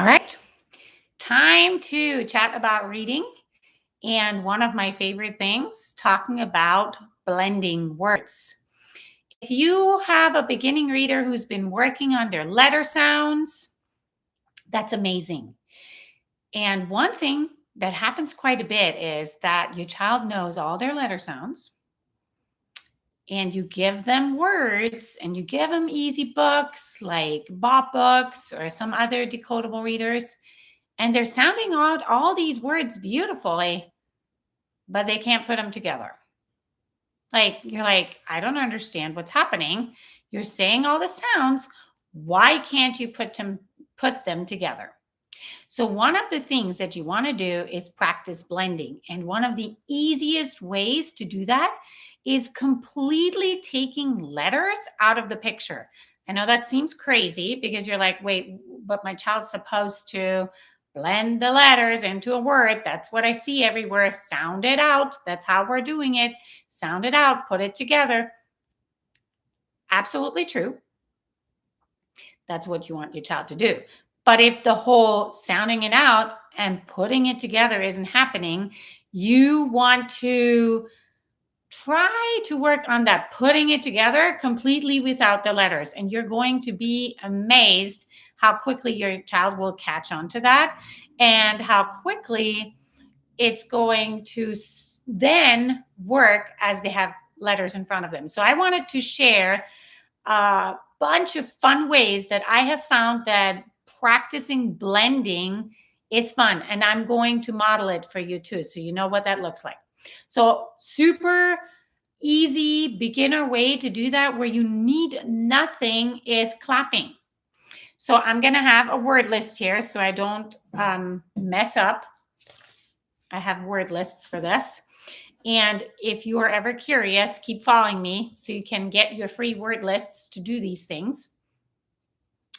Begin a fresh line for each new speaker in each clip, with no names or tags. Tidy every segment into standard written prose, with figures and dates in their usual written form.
All right, time to chat about reading. And one of my favorite things, talking about blending words. If you have a beginning reader who's been working on their letter sounds, that's amazing. And one thing that happens quite a bit is that your child knows all their letter sounds and you give them words and you give them easy books like Bop books or some other decodable readers. And they're sounding out all these words beautifully, but they can't put them together. Like, you're like, I don't understand what's happening. You're saying all the sounds. Why can't you put them together? So one of the things that you want to do is practice blending. And one of the easiest ways to do that is completely taking letters out of the picture. I know that seems crazy because you're like, wait, but my child's supposed to blend the letters into a word. That's what I see everywhere. Sound it out. That's how we're doing it. Sound it out, put it together. Absolutely true. That's what you want your child to do. But if the whole sounding it out and putting it together isn't happening, you want to try to work on that putting it together completely without the letters. And you're going to be amazed how quickly your child will catch on to that and how quickly it's going to then work as they have letters in front of them. So I wanted to share a bunch of fun ways that I have found that practicing blending is fun. And I'm going to model it for you too, so you know what that looks like. So super easy beginner way to do that where you need nothing is clapping. So I'm going to have a word list here so I don't mess up. I have word lists for this. And if you are ever curious, keep following me so you can get your free word lists to do these things.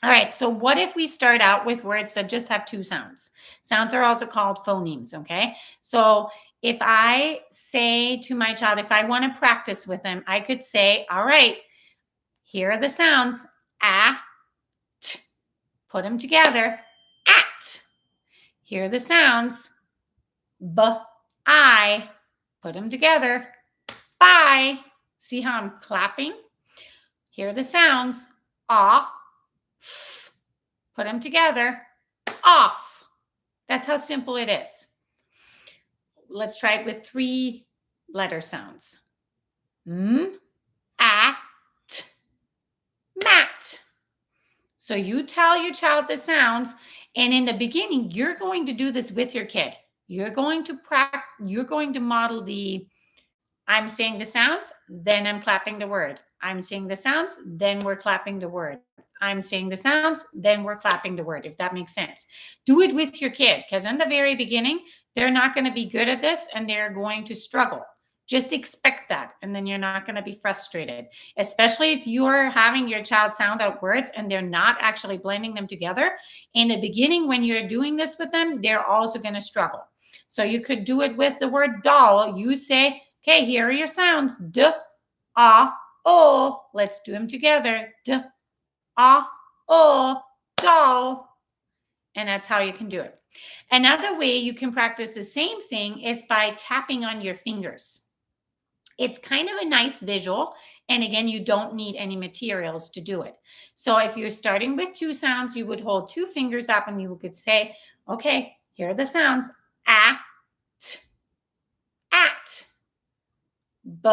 All right, so what if we start out with words that just have two sounds? Sounds are also called phonemes, okay? So if I say to my child, if I want to practice with them, I could say, all right, here are the sounds, ah, t. Put them together, at. Here are the sounds, b, I. Put them together, bye. See how I'm clapping? Here are the sounds, ah, f. Put them together, off. That's how simple it is. Let's try it with 3 letter sounds. M, at, mat. So you tell your child the sounds, and in the beginning, you're going to do this with your kid. You're going to model the I'm saying the sounds, then I'm clapping the word. I'm saying the sounds, then we're clapping the word. I'm saying the sounds, then we're clapping the word, if that makes sense. Do it with your kid because in the very beginning, they're not going to be good at this and they're going to struggle. Just expect that, and then you're not going to be frustrated, especially if you're having your child sound out words and they're not actually blending them together. In the beginning, when you're doing this with them, they're also going to struggle. So you could do it with the word doll. You say, okay, here are your sounds. D, ah, oh. Let's do them together. D, ah, oh, doll. And that's how you can do it. Another way you can practice the same thing is by tapping on your fingers. It's kind of a nice visual. And again, you don't need any materials to do it. So if you're starting with 2 sounds, you would hold 2 fingers up and you could say, okay, here are the sounds. At, at. B,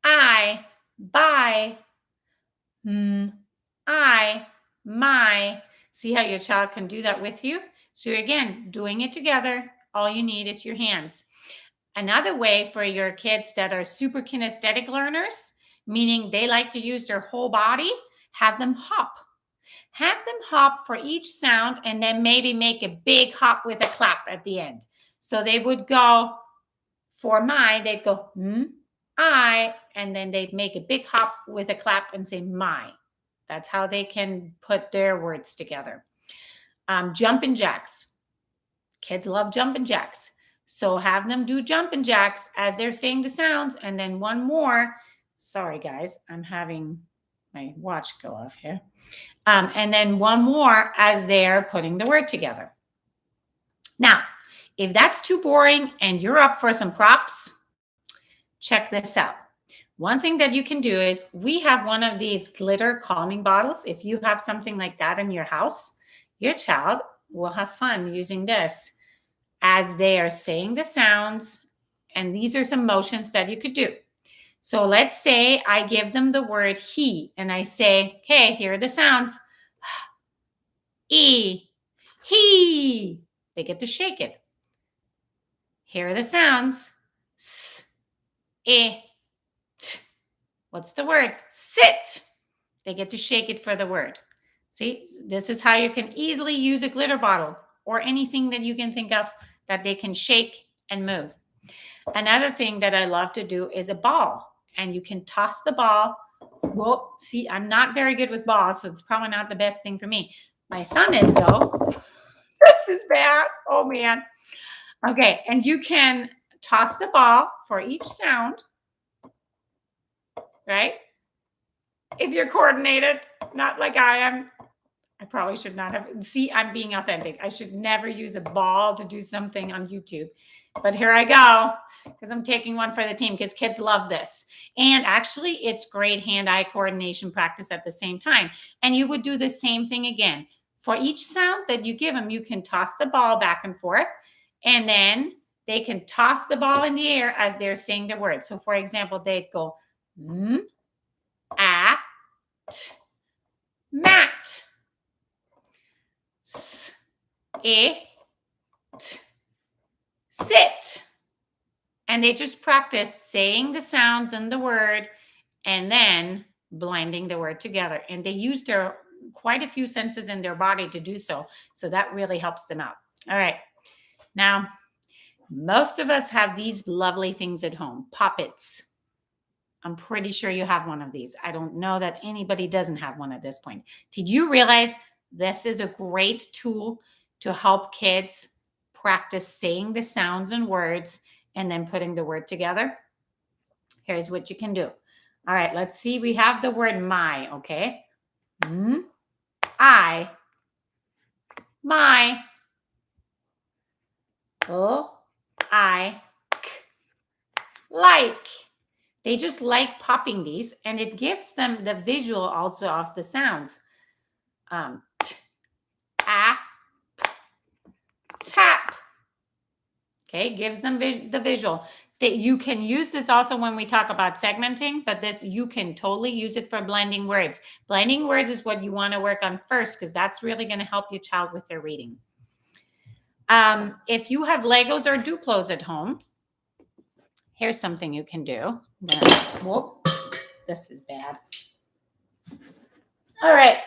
I, by, I, my. See how your child can do that with you? So again, doing it together, all you need is your hands. Another way for your kids that are super kinesthetic learners, meaning they like to use their whole body, have them hop. Have them hop for each sound and then maybe make a big hop with a clap at the end. So they would go, for my, they'd go, I, and then they'd make a big hop with a clap and say my. That's how they can put their words together. Jumping jacks. Kids love jumping jacks. So have them do jumping jacks as they're saying the sounds. And then one more. Sorry, guys. I'm having my watch go off here. And then one more as they're putting the word together. Now, if that's too boring and you're up for some props, check this out. One thing that you can do is we have one of these glitter calming bottles. If you have something like that in your house, your child will have fun using this as they are saying the sounds. And these are some motions that you could do. So let's say I give them the word he and I say, okay, here are the sounds. E, he. They get to shake it. Here are the sounds. S, e, t. What's the word? Sit. They get to shake it for the word. See, this is how you can easily use a glitter bottle or anything that you can think of that they can shake and move. Another thing that I love to do is a ball. And you can toss the ball. Well, see, I'm not very good with balls, so it's probably not the best thing for me. My son is, though. This is bad. Oh, man. Okay, and you can toss the ball for each sound, right? If you're coordinated, not like I am. I probably should not have. See, I'm being authentic. I should never use a ball to do something on YouTube. But here I go, because I'm taking one for the team, because kids love this. And actually, it's great hand-eye coordination practice at the same time. And you would do the same thing again. For each sound that you give them, you can toss the ball back and forth, and then they can toss the ball in the air as they're saying the word. So, for example, they'd go, at, mat. It, sit. And they just practice saying the sounds and the word and then blending the word together. And they use their quite a few senses in their body to do so. So that really helps them out. All right. Now, most of us have these lovely things at home, poppets. I'm pretty sure you have one of these. I don't know that anybody doesn't have one at this point. Did you realize this is a great tool to help kids practice saying the sounds and words and then putting the word together? Here's what you can do. All right, let's see. We have the word my, okay? I, my, I, like. They just like popping these, and it gives them the visual also of the sounds. T, a, p, tap. Okay, gives them the visual. That you can use this also when we talk about segmenting, but this you can totally use it for blending words. Blending words is what you want to work on first, because that's really going to help your child with their reading. If you have Legos or Duplos at home, here's something you can do. Whoop, this is bad. All right.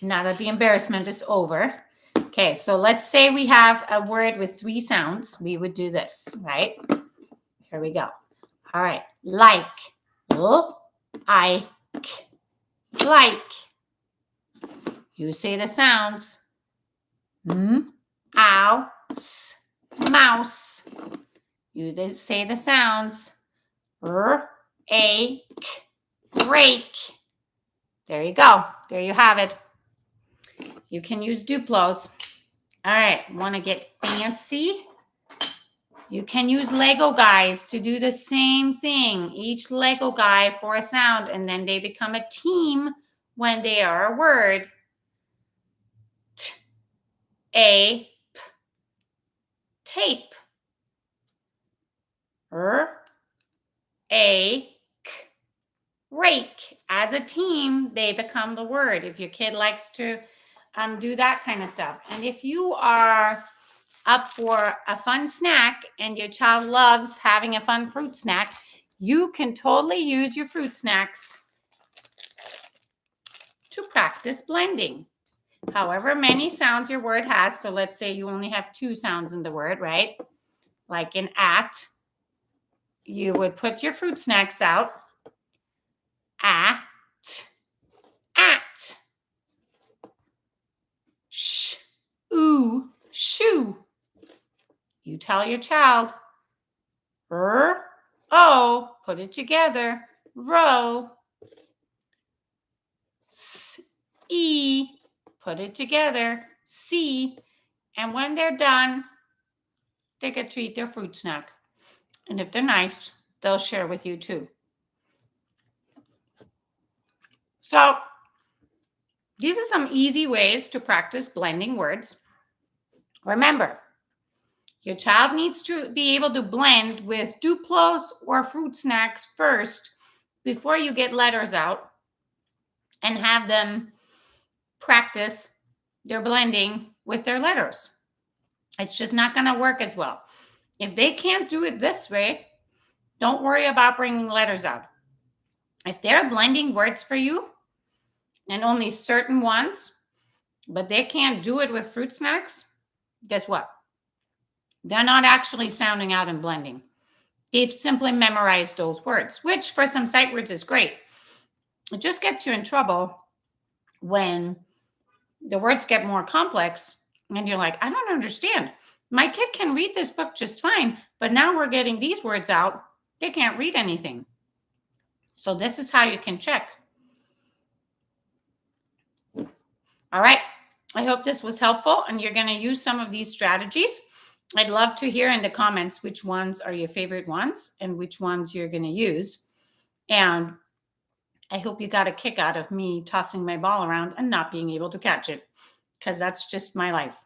Now that the embarrassment is over. Okay, so let's say we have a word with 3 sounds. We would do this, right? Here we go. All right. Like. I. Like. You say the sounds. Ow. Mouse. You say the sounds. Ache. Rake. There you go. There you have it. You can use Duplos. All right. Want to get fancy? You can use Lego guys to do the same thing. Each Lego guy for a sound, and then they become a team when they are a word. Ape. Tape. Ache. Rake. As a team, they become the word. If your kid likes to do that kind of stuff. And if you are up for a fun snack and your child loves having a fun fruit snack, you can totally use your fruit snacks to practice blending. However many sounds your word has. So let's say you only have 2 sounds in the word, right? Like in at, you would put your fruit snacks out. At. Sh, ooh, shoe. You tell your child, oh, put it together, row. E, put it together, C, and when they're done, they get to eat their fruit snack. And if they're nice, they'll share with you too. So these are some easy ways to practice blending words. Remember, your child needs to be able to blend with Duplos or fruit snacks first before you get letters out and have them practice their blending with their letters. It's just not going to work as well. If they can't do it this way, don't worry about bringing letters out. If they're blending words for you and only certain ones, but they can't do it with fruit snacks, guess what? They're not actually sounding out and blending. They've simply memorized those words, which for some sight words is great. It just gets you in trouble when the words get more complex and you're like, I don't understand. My kid can read this book just fine, but now we're getting these words out. They can't read anything. So this is how you can check. All right. I hope this was helpful and you're going to use some of these strategies. I'd love to hear in the comments which ones are your favorite ones and which ones you're going to use. And I hope you got a kick out of me tossing my ball around and not being able to catch it, because that's just my life.